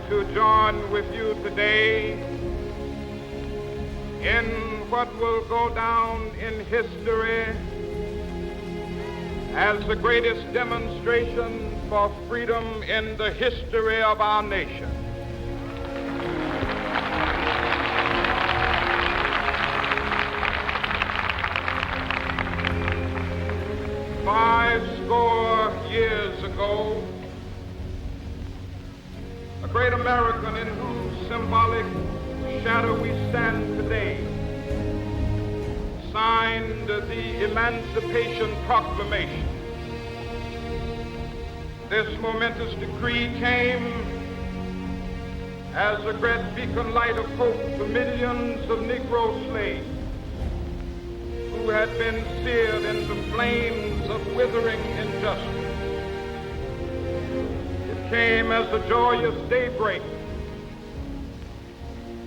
to join with you today in what will go down in history as the greatest demonstration for freedom in the history of our nation. Fourscore years ago, a great American in whose symbolic shadow we stand today signed the Emancipation Proclamation. This momentous decree came as a great beacon light of hope to millions of Negro slaves who had been seared in the flames of withering injustice. It came as a joyous daybreak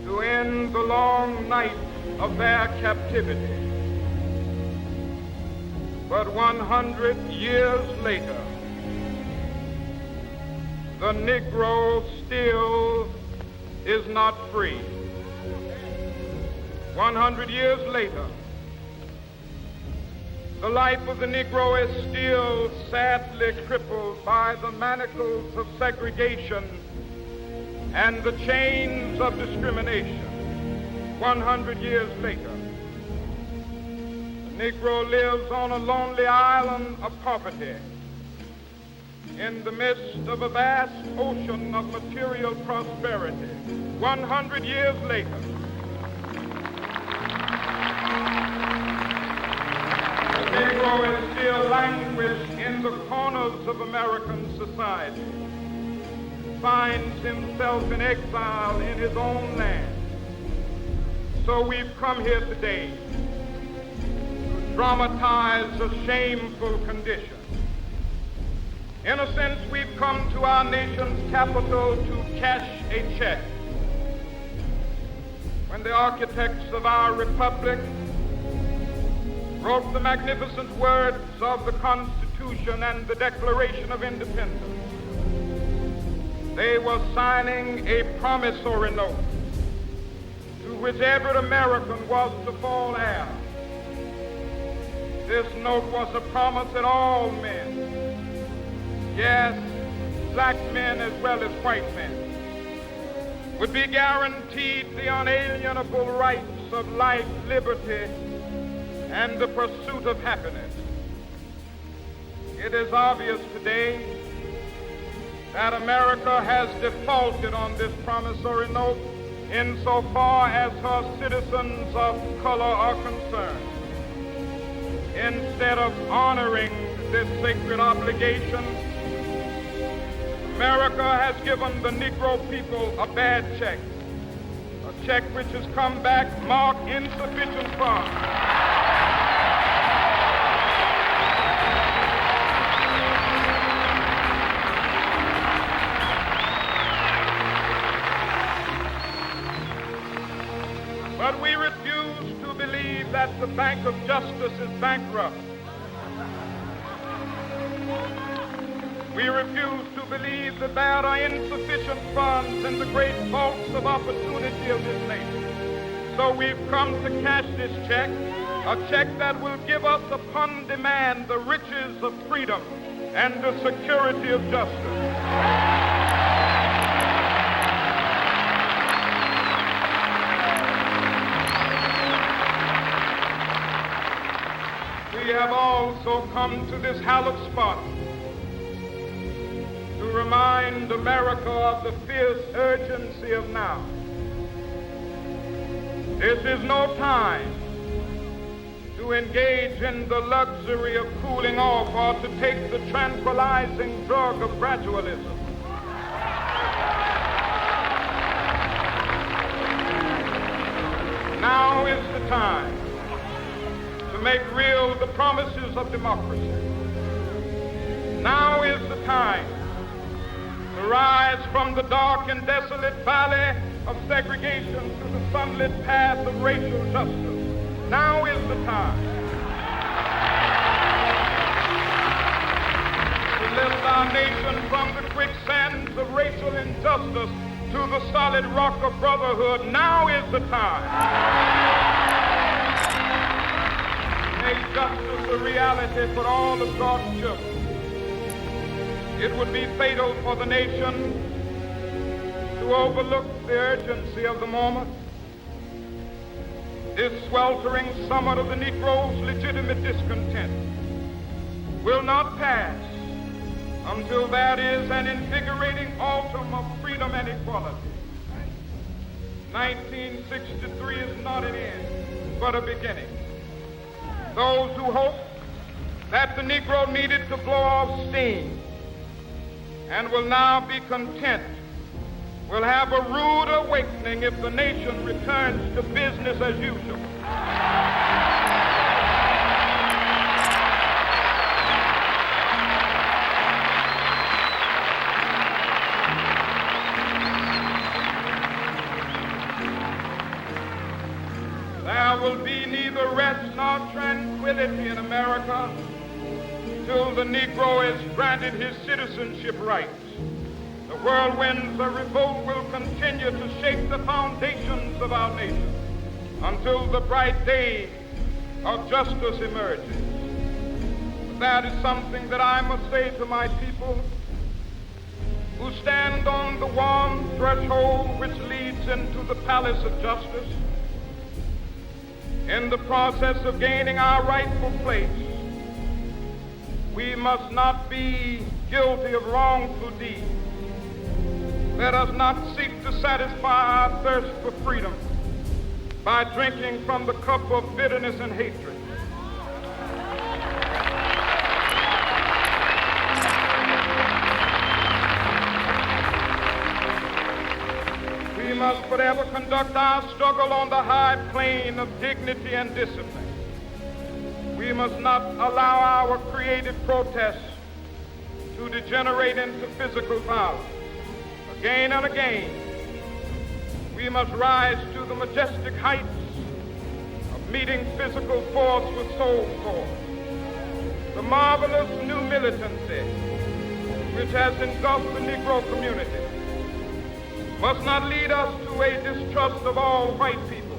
to end the long night of their captivity. But 100 years later, the Negro still is not free. 100 years later, the life of the Negro is still sadly crippled by the manacles of segregation and the chains of discrimination. 100 years later, the Negro lives on a lonely island of poverty in the midst of a vast ocean of material prosperity. 100 years later, the Negro is still languished in the corners of American society, finds himself in exile in his own land. So we've come here today to dramatize a shameful condition. In a sense, we've come to our nation's capital to cash a check. When the architects of our republic wrote the magnificent words of the Constitution and the Declaration of Independence, they were signing a promissory note to which every American was to fall heir. This note was a promise that all men, yes, black men as well as white men, would be guaranteed the unalienable rights of life, liberty, and the pursuit of happiness. It is obvious today that America has defaulted on this promissory note insofar as her citizens of color are concerned. Instead of honoring this sacred obligation, America has given the Negro people a bad check, a check which has come back marked insufficient funds. But we refuse to believe that the Bank of Justice is bankrupt. We refuse to believe that there are insufficient funds in the great vaults of opportunity of this nation. So we've come to cash this check, a check that will give us upon demand the riches of freedom and the security of justice. We have also come to this hallowed spot to remind America of the fierce urgency of now. This is no time to engage in the luxury of cooling off or to take the tranquilizing drug of gradualism. Now is the time to make real the promises of democracy. Now is the time to rise from the dark and desolate valley of segregation to the sunlit path of racial justice. Now is the time to lift our nation from the quicksands of racial injustice to the solid rock of brotherhood, now is the time. Make justice a reality for all of God's children. It would be fatal for the nation to overlook the urgency of the moment. This sweltering summit of the Negro's legitimate discontent will not pass until there is an invigorating autumn of freedom and equality. 1963 is not an end, but a beginning. Those who hope that the Negro needed to blow off steam and will now be content will have a rude awakening if the nation returns to business as usual. There will be neither rest nor tranquility in America till the Negro is granted his citizenship rights. The whirlwinds of revolt will continue to shake the foundations of our nation until the bright day of justice emerges. But that is something that I must say to my people who stand on the warm threshold which leads into the palace of justice. In the process of gaining our rightful place, we must not be guilty of wrongful deeds. Let us not seek to satisfy our thirst for freedom by drinking from the cup of bitterness and hatred. We must forever conduct our struggle on the high plane of dignity and discipline. We must not allow our creative protests to degenerate into physical violence. Again and again, we must rise to the majestic heights of meeting physical force with soul force. The marvelous new militancy which has engulfed the Negro community must not lead us to a distrust of all white people.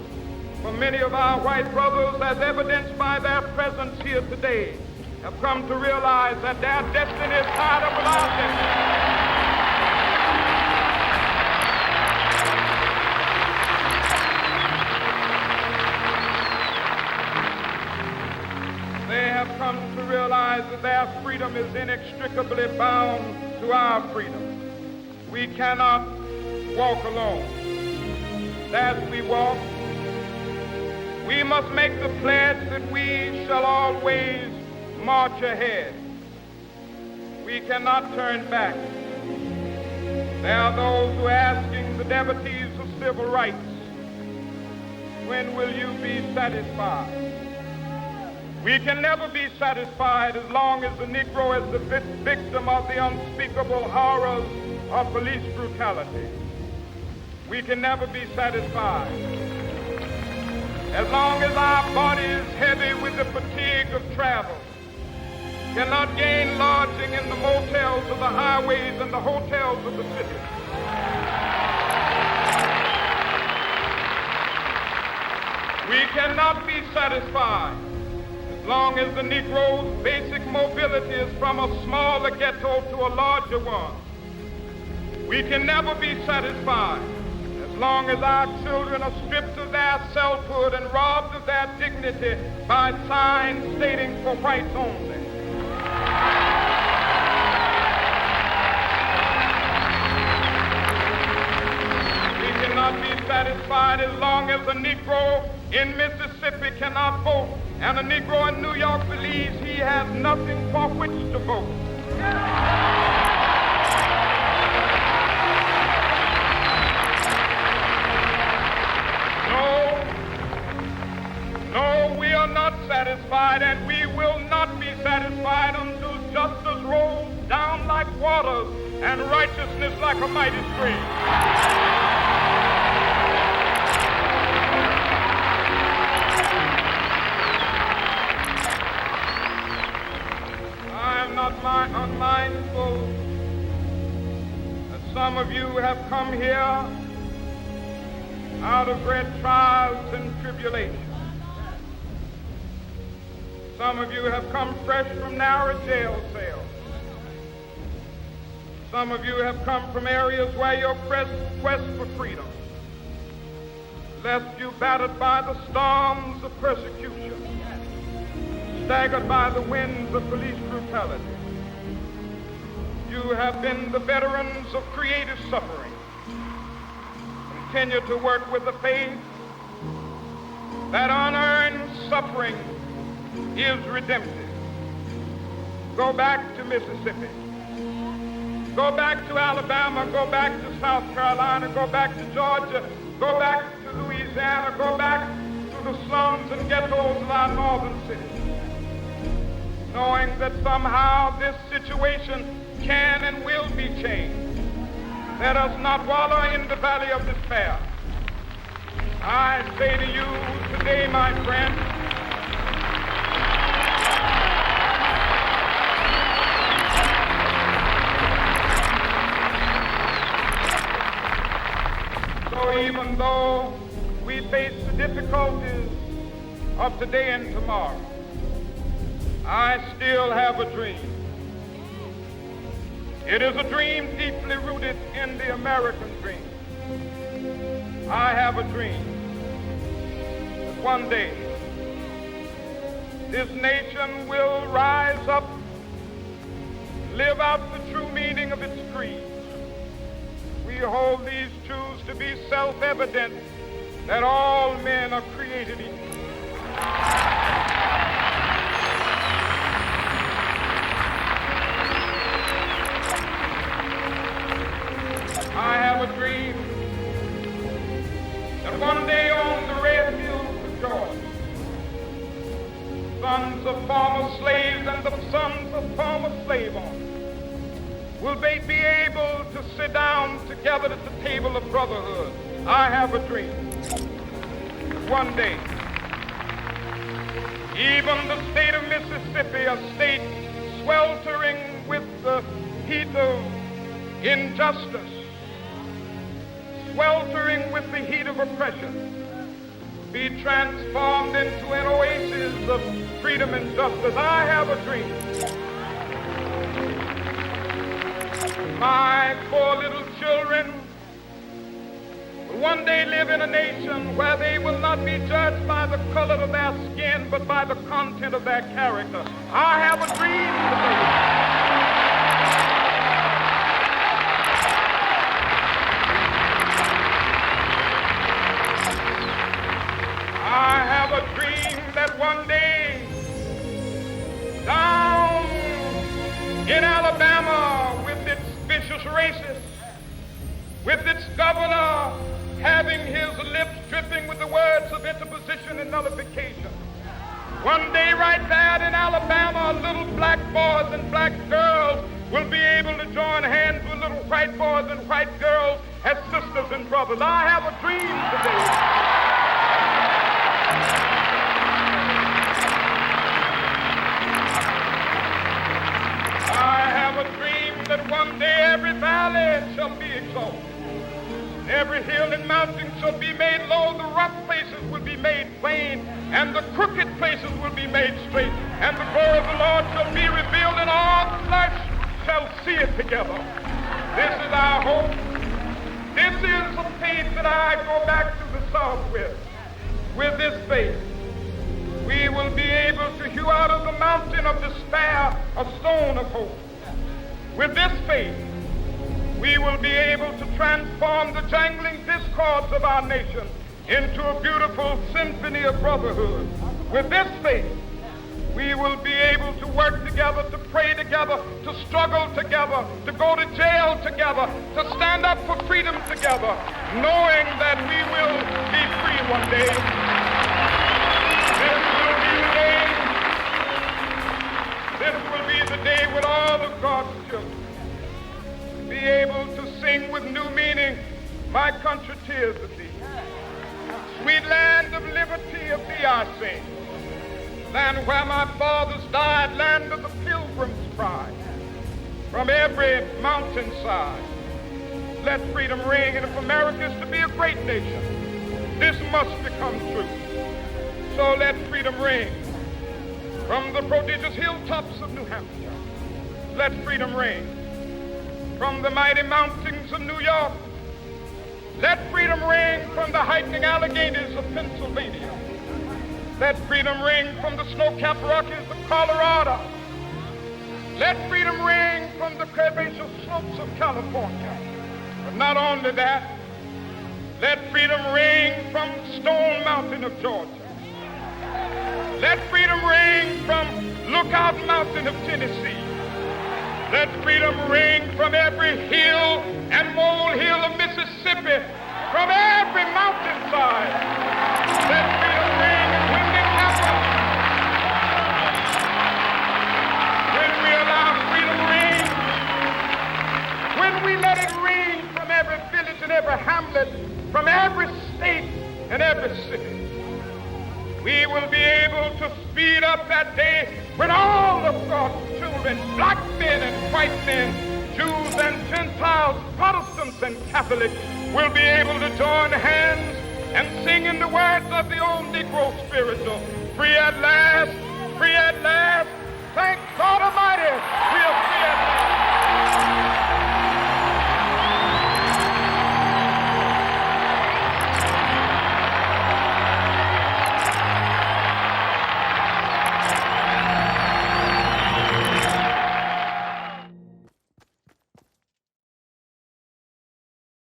For many of our white brothers, as evidenced by their presence here today, have come to realize that their destiny is tied up with our destiny. They have come to realize that their freedom is inextricably bound to our freedom. We cannot walk alone. As we walk, we must make the pledge that we shall always march ahead. We cannot turn back. There are those who are asking the devotees of civil rights, when will you be satisfied? We can never be satisfied as long as the Negro is the victim of the unspeakable horrors of police brutality. We can never be satisfied as long as our body is heavy with the fatigue of travel, cannot gain lodging in the motels of the highways and the hotels of the city. We cannot be satisfied as long as the Negro's basic mobility is from a smaller ghetto to a larger one. We can never be satisfied as long as our children are stripped of their selfhood and robbed of their dignity by signs stating for whites only. We cannot be satisfied as long as a Negro in Mississippi cannot vote and a Negro in New York believes he has nothing for which to vote. No, we are not satisfied, and we will not be satisfied until justice rolls down like waters and righteousness like a mighty stream. I am not unmindful that some of you have come here out of great trials and tribulations. Some of you have come fresh from narrow jail cells. Some of you have come from areas where your quest for freedom left you battered by the storms of persecution, staggered by the winds of police brutality. You have been the veterans of creative suffering. Continue to work with the faith that unearned suffering is redemptive. Go back to Mississippi. Go back to Alabama. Go back to South Carolina. Go back to Georgia. Go back to Louisiana. Go back to the slums and ghettos of our northern cities, knowing that somehow this situation can and will be changed. Let us not wallow in the valley of despair. I say to you today, my friend, so even though we face the difficulties of today and tomorrow, I still have a dream. It is a dream deeply rooted in the American dream. I have a dream that one day this nation will rise up, live out the true meaning of its creed. We hold these truths to be self-evident, that all men are created equal. I have a dream that one day on the red hills of Georgia, sons of former slaves and the sons of former slave owners will be able to sit down together at the table of brotherhood. I have a dream that one day even the state of Mississippi, a state sweltering with the heat of injustice, sweltering with the heat of oppression, be transformed into an oasis of freedom and justice. I have a dream. My poor little children will one day live in a nation where they will not be judged by the color of their skin, but by the content of their character. I have a dream today. I have a dream that one day down in Alabama, with its vicious racists, with its governor having his lips dripping with the words of interposition and nullification, one day right there in Alabama, little black boys and black girls will be able to join hands with little white boys and white girls as sisters and brothers. I have a dream today. I have a dream that one day every valley shall be exalted. Every hill and mountain shall be made low. The rough places will be made plain, and the crooked places will be made straight. And the glory of the Lord shall be revealed, and all flesh shall see it together. This is our hope. This is the faith that I go back to the South with. With this faith, we will be able to hew out of the mountain of despair a stone of hope. With this faith, we will be able to transform the jangling discords of our nation into a beautiful symphony of brotherhood. With this faith, we will be able to work together, to pray together, to struggle together, to go to jail together, to stand up for freedom together, knowing that we will be free one day. This will be the day with all of God's children be able to sing with new meaning, my country, tears of thee. Sweet land of liberty, of thee I sing. Land where my fathers died, land of the pilgrim's pride. From every mountainside, let freedom ring. And if America is to be a great nation, this must become true. So let freedom ring from the prodigious hilltops of New Hampshire. Let freedom ring from the mighty mountains of New York. Let freedom ring from the heightening Alleghenies of Pennsylvania. Let freedom ring from the snow-capped Rockies of Colorado. Let freedom ring from the curvaceous slopes of California. But not only that, let freedom ring from Stone Mountain of Georgia. Let freedom ring from Lookout Mountain of Tennessee. Let freedom ring from every hill and molehill of Mississippi, from every mountainside. Let freedom ring when we happen. When we allow freedom ring, when we let it ring from every village and every hamlet, from every state and every city, we will be able to speed up that day when all of God's children, black men and white men, Jews and Gentiles, Protestants and Catholics, will be able to join hands and sing in the words of the old Negro spiritual, free at last, thank God Almighty, we are